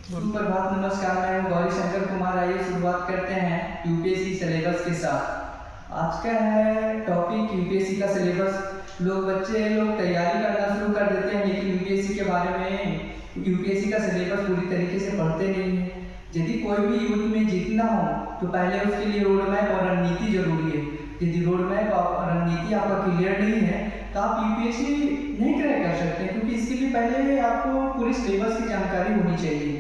सुप्रभात, नमस्कार। मैं हूं गौरी शंकर कुमार। आइए शुरुआत करते हैं यूपीएससी सिलेबस के साथ। आज का है टॉपिक यूपीएससी का सिलेबस। बच्चे लोग तैयारी करना शुरू कर देते हैं, लेकिन यूपीएससी के बारे में यूपीएससी का सिलेबस पूरी तरीके से पढ़ते नहीं हैं। यदि कोई भी युद्ध में जीतना हो तो पहले उसके लिए रोड मैप और रणनीति जरूरी है। यदि रोड मैप और रणनीति आपका क्लियर नहीं है तो आप यूपीएससी नहीं क्रैक कर सकते, क्योंकि इसके लिए पहले आपको पूरे सिलेबस की जानकारी होनी चाहिए।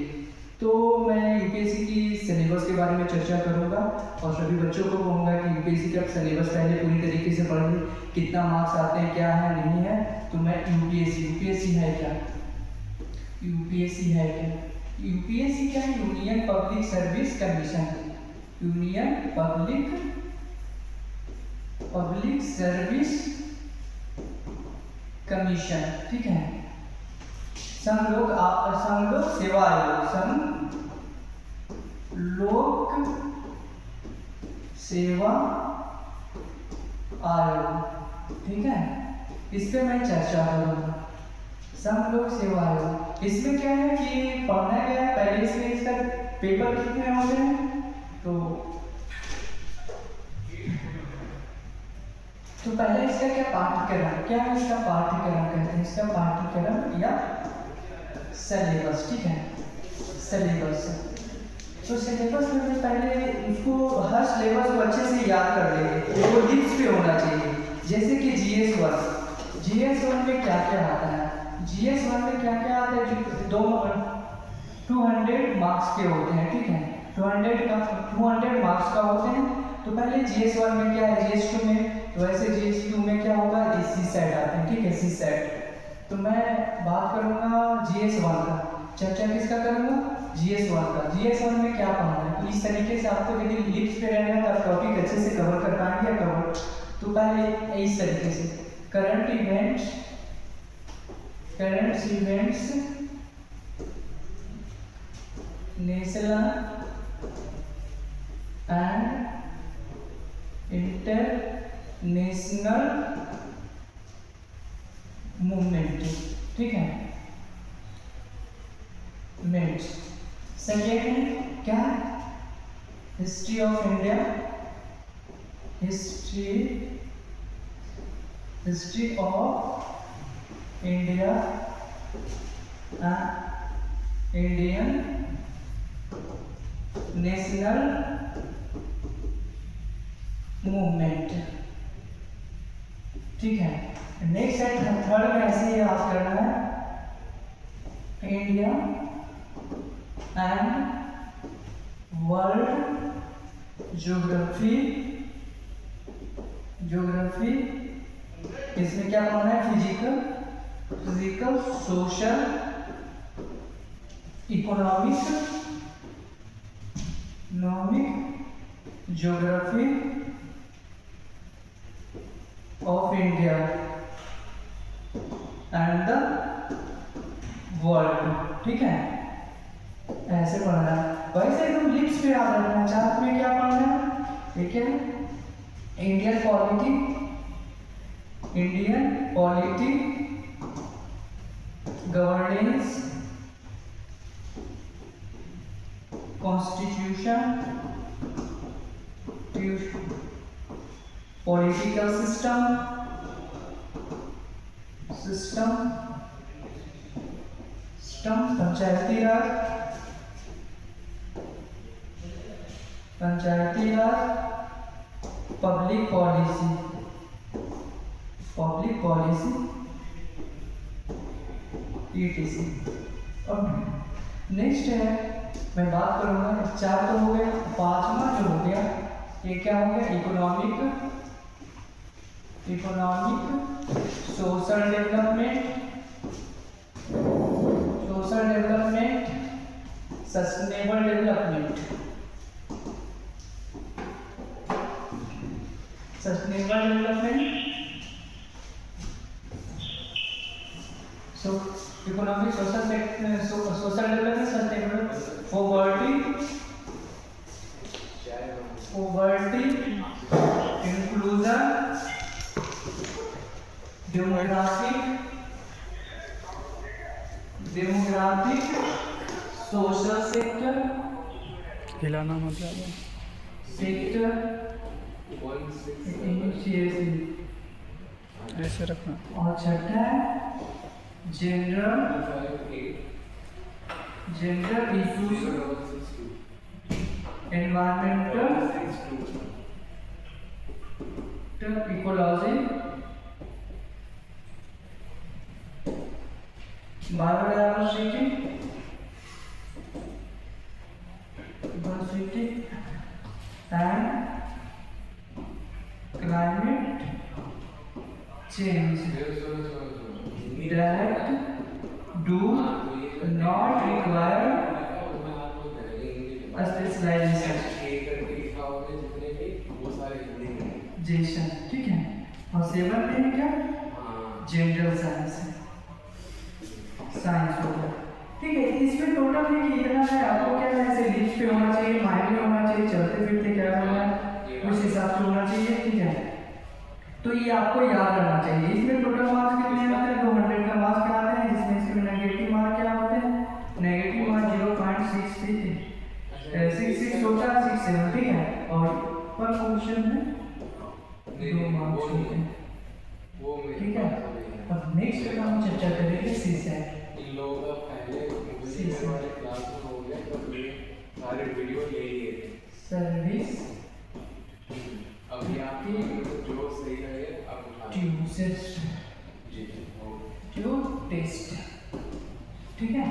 तो मैं यूपीएससी की सिलेबस के बारे में चर्चा करूंगा और सभी बच्चों को कहूँगा कि यूपीएससी का सिलेबस पहले पूरी तरीके से पढ़ लें, कितना मार्क्स आते हैं, क्या है नहीं है। तो मैं यूपीएससी है क्या? यूपीएससी है क्या? यूपीएससी क्या है? Union public service commission. Union public service commission, ठीक है। संघ लोक सेवा आयोग, संघ लोक सेवा आयोग, ठीक है। इस पे मैं चर्चा करूंगा। संघ लोक सेवा आयोग, इसमें क्या है कि पढ़ना गया है पहले इसमें इसका पेपर कितने होते हैं तो पहले इसका क्या पाठ्यक्रम, क्या है इसका पाठ्यक्रम कहते हैं, इसका पाठ्यक्रम या सिलेबस, ठीक है। सिलेबस, तो सिलेबस में पहले उसको हर सिलेबस को अच्छे से याद कर लेंगे, वो लिप्स पे होना चाहिए। जैसे कि जीएस 1 में क्या क्या आता है, जीएस 1 में क्या क्या आता है, जो 200 मार्क्स के होते हैं, ठीक है। 200 मार्क्स का होते हैं। तो पहले जीएस 1 में क्या है, जीएस 2 में, तो वैसे जीएस 2 में क्या होगा, सी सेट आते हैं, ठीक है, सी सेट। तो मैं बात करूंगा जीएस 1 का, चर्चा किसका करूंगा, जीएस 1 का। जीएस 1 में क्या पढ़ना है, तो इस तरीके से आपको यदि लिप्स पे रहना है तो आप टॉपिक अच्छे से कवर कर पाएंगे या कवर। तो पहले इस तरीके से current events national and international movement, ठीक है, मिनट्स। सेकेंड क्या, history of India, history of India, Indian national movement, ठीक है। नेक्स्ट है थर्ड में ऐसे ही याद करना है, इंडिया एंड वर्ल्ड ज्योग्राफी। इसमें क्या पढ़ना है, physical, social, economic, geography of India and the world, ठीक है। ऐसे पढ़ना है, वैसे एकदम लिप्स पे याद रखना है। चार्ट में क्या पढ़ना है, ठीक है, Indian polity, governance, constitution, political system, Panchayati Raj, public policy, ETC। और नेक्स्ट है, मैं बात करूंगा, 4 तो हो गया, 5वां जो हो गया, ये क्या हो गया, economic, social development, sustainable development, so economic, social development, sustainable, poverty, inclusion, demographic, social sector, हिलाना मतलब सेक्टर ऐसे रखना। और छठा है general issues, environmental, ecology, biodiversity and climate change. Direct do not require specialisation, ठीक है। और 7 में क्या जनरल साइंस हो गया, ठीक है। इसमें टोटल देखिए इतना है, आपको क्या है ऐसे लिस्ट पे होना चाहिए, माइंड में होना चाहिए, चलते फिरते क्या करना है उस हिसाब से होना चाहिए, ठीक है। तो ये आपको याद रहना चाहिए। इसमें टोटल मार्क्स कितने आते हैं, 200 का मार्क्स क्या आते हैं, जिसमें इसमें नेगेटिव मार्क क्या होते हैं, नेगेटिव मार्क 0.66 होता है, 67, ठीक है। और पर क्वेश्चन में 2 मार्क्स होते हैं, ठीक है। अब नेक्स्ट का हम चर्चा करेंगे सीसेट। इन लोगों का पहले मुझे वाले क्लास में हो गया तो ये सारे वीडियो ले लिए थे सर्विस अभी आपकी जो सही है आप उठा टेस्ट, ठीक है।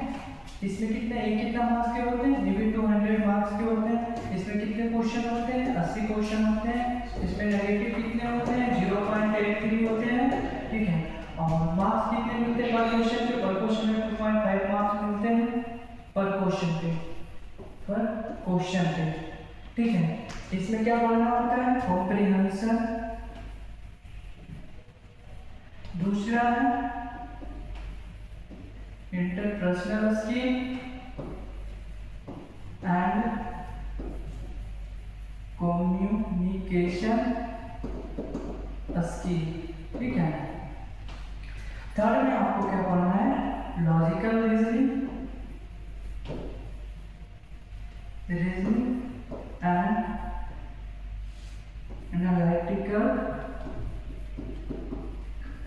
इसमें कितना मार्क्स के होते हैं, नेगेटिव 200 मार्क्स के होते हैं। इसमें कितने क्वेश्चन होते हैं, 80 क्वेश्चन होते हैं। इसमें नेगेटिव कितने होते हैं, 0.83 होते हैं, ठीक है। और मार्क्स कितने मिलते हैं पर क्वेश्चन में 2.5 मार्क्स मिलते हैं पर क्वेश्चन पे, ठीक है। इसमें क्या पढ़ना होता है, कॉम्प्रिहेंशन। दूसरा है interpersonal skill and communication skill, ठीक है। थर्ड में आपको क्या पढ़ना है, logical reasoning and analytical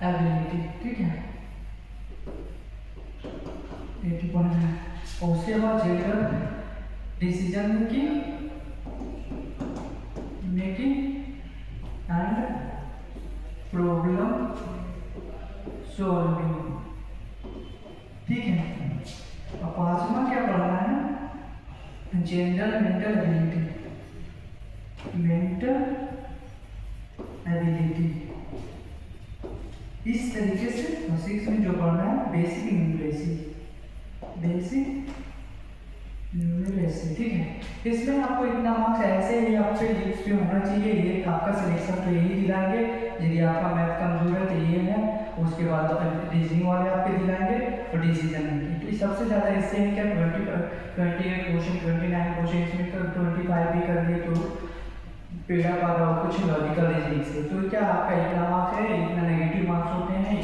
ability, ठीक है। ये पढ़ना है। और उसके बाद general decision making and problem solving, ठीक है। और 5वां क्या पढ़ना है, जनरल मेंटल एबिलिटी। इस तरीके से 6 में जो पढ़ना है बेसिक न्यूमरेसी, ठीक है। इसमें आपको इतना मार्क्स ऐसे ही आपके लिस्ट पे होना चाहिए। ये आपका सिलेक्शन तो यही दिलाएंगे, यदि आपका मैथ कमजोर है तो ये है। उसके बाद रीजनिंग वाले आपके दिलाएंगे और डिसीजन मेकिंग। तो सबसे ज़्यादा इससे है क्या 28 क्वेश्चन, 29 क्वेश्चन, इसमें 25 भी कर दिए तो पेड़ा पा रहा हो कुछ लॉजिकल रीजनिंग से। तो क्या आपका इतना मार्क्स है, इतना नेगेटिव मार्क्स होते हैं,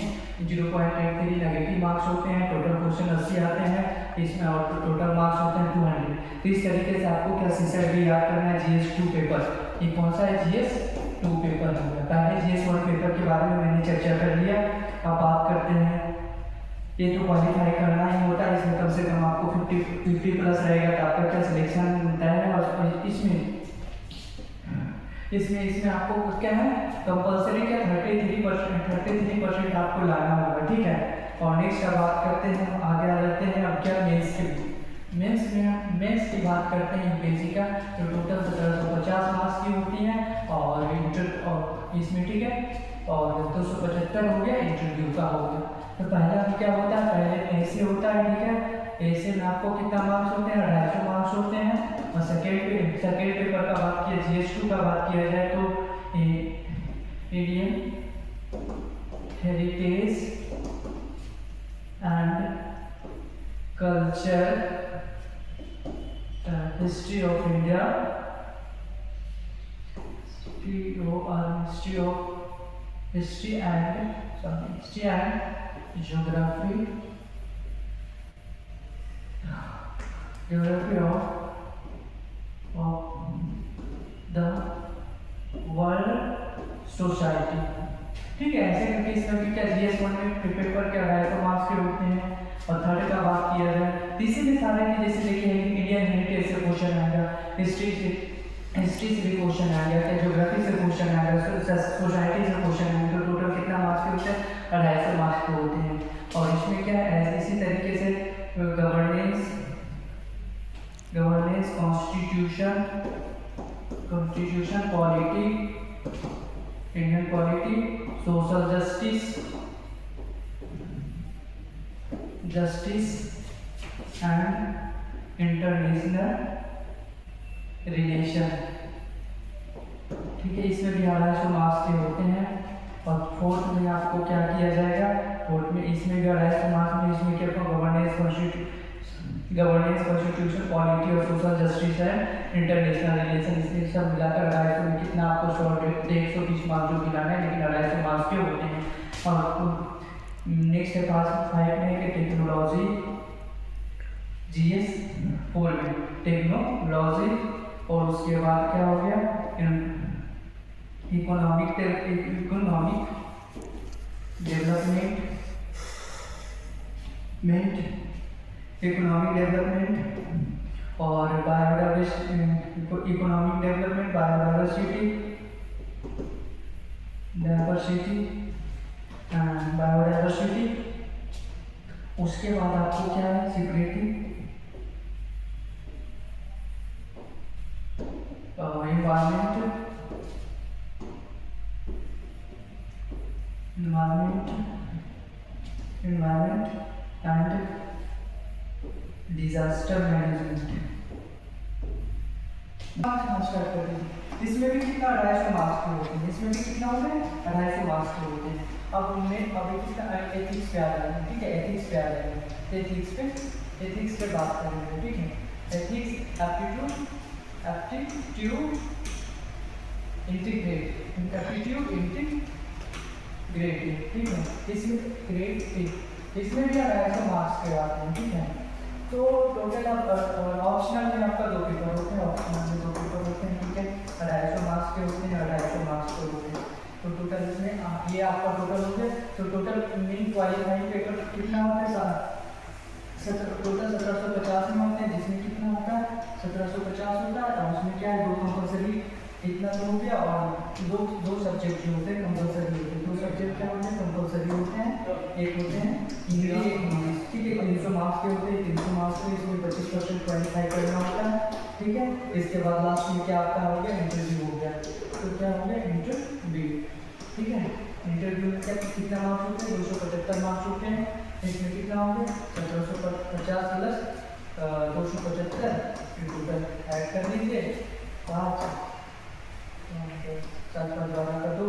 0.83 नेगेटिव मार्क्स होते हैं, टोटल क्वेश्चन 80 आते हैं इसमें, और टोटल मार्क्स होते हैं 200। तो इस तरीके से आपको क्या सीसेट भी याद करना है। GS 2 पेपर, ये कौन सा है, GS 2 पेपर हो गया। पहले GS 1 पेपर के बारे में मैंने चर्चा कर लिया। अब बात करते हैं, ये तो क्वालिफाई करना ही होता है, इसमें कम से कम आपको 50 प्लस रहेगा तो आपका क्या सिलेक्शन मिलता है। और इसमें आपको क्या है, कंपलसरी क्या 33% आपको लाना होगा, ठीक है। और नेक्स्ट अब बात करते हैं, आगे आ जाते हैं अब क्या मेंस की बात करते हैं यूपीएससी का। तो टोटल 1750 मार्क्स की होती हैं और इसमें, ठीक है। और 275 हो गया, इंटरव्यू का हो गया। तो पहला क्या होता है, पहले ऐसे होता है, ठीक है। ऐसे में आपको कितना मार्क्स होते हैं, 250 मार्क्स होते हैं। और सेकेंड पेपर का बात किया, GS 2 का बात किया जाए तो Indian heritage and culture, history of India, history and geography geography of the world society. ठीक है, ऐसे करके इसमें भी क्या जीएस वन में पेपर के 250 मार्क्स के होते हैं। और थर्ड का बात किया जाए तीसरे में सारे के जैसे देखिए इंडियन हेरिटेज से क्वेश्चन आएगा, हिस्ट्री से भी क्वेश्चन आएगा, क्या ज्योग्राफी से क्वेश्चन आएगा, सोसाइटी से क्वेश्चन आएगा। तो टोटल कितना मार्क्स के होते हैं? 250 मार्क्स के होते हैं। और इसमें क्या है, इसी तरीके से governance, constitution, polity, Indian polity, social justice and international relation. ठीक है, इसमें भी 250 मार्क्स के होते हैं। और फोर्थ में आपको क्या किया जाएगा, फोर्थ में इसमें भी 250 मार्क्स में इसमें क्या गवर्नेंस, कॉन्स्टिट्यूशन, पॉलिटी और सोशल जस्टिस है, इंटरनेशनल रिलेशन। इसलिए सब मिलाकर 250 में कितना आपको शॉर्ट 120 मार्क्स जो मिलाना है, लेकिन 250 मार्क्स के होते हैं। और नेक्स्ट है पास 5 में कि टेक्नोलॉजी, जीएस 4 में टेक्नोलॉजी। और उसके बाद क्या हो गया, इकोनॉमिक डेवलपमेंट और इकोनॉमिक डेवलपमेंट, बायोडाइवर्सिटी। उसके बाद आपको क्या है, security, environment and disaster management। Start कर दीजिए। इसमें भी कितना 250 मार्क्स के होते हैं, इसमें भी कितना होते हैं 250 मार्क्स के होते हैं। अब उनमें अभी कितना एथिक्स पे आ जाएंगे। ठीक है, एथिक्स पे आ जाएंगे, एथिक्स पे बात करेंगे। ठीक है, एथिक्स, एप्टीट्यूड, इंटीग्रेटिव। ठीक है, इसमें ग्रेड ए, इसमें भी 250 मार्क्स के आते हैं। ठीक है, तो टोटल आप ऑप्शनल में आपका 2 पेपर होते हैं, ऑप्शनल में 2 पेपर होते हैं। ठीक है, 250 मार्क्स के होते हैं, 250 मार्क्स के होते हैं। तो टोटल इसमें ये आपका टोटल हो गया। तो टोटल मेन क्वालिफाइंग पेपर कितना होता है, टोटल 1750 में होते हैं, जिसमें कितना होता है 1750 होता है। और उसमें क्या है, 2 कंपल्सरी इतना तो हो गया। और दो सब्जेक्ट जो होते हैं कंपल्सरी होते हैं। 2 सब्जेक्ट क्या होते हैं, कंपल्सरी होते हैं। एक होते हैं इंग्लिश, एक इंग्लिश। ठीक है, 300 मार्क्स के होते हैं। 300 मार्क्स में इसमें 25% क्वालिफाई करना होता है। ठीक है, इसके बाद लास्ट में क्या आपका हो गया, इंटरव्यू हो गया। तो क्या हो गया, इंटरव्यू। ठीक है, इंटरव्यू में क्या कितना मार्क्स होते हैं, 275 मार्क्स होते हैं। इसमें कितना हो गया, 1750 प्लस 275 टोटल ऐड कर लीजिए, 5 7 पर 12 का 2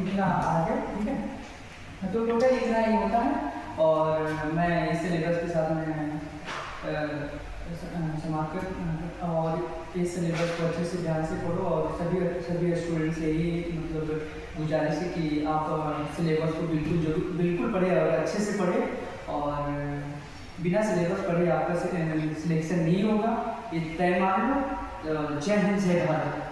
इतना आ गया। ठीक है, तो टोटल इतना ही होता है। और मैं इस सिलेबस के साथ में समाप्त कर, और इस सिलेबस को अच्छे से ध्यान से पढ़ो। और सभी स्टूडेंट्स से ही मतलब गुजारिश है कि आप सिलेबस को बिल्कुल पढ़े और अच्छे से पढ़े। और बिना सिलेबस पढ़े आपका सिलेक्शन नहीं होगा, ये तय मान लो। जय हिंद, जय भारत।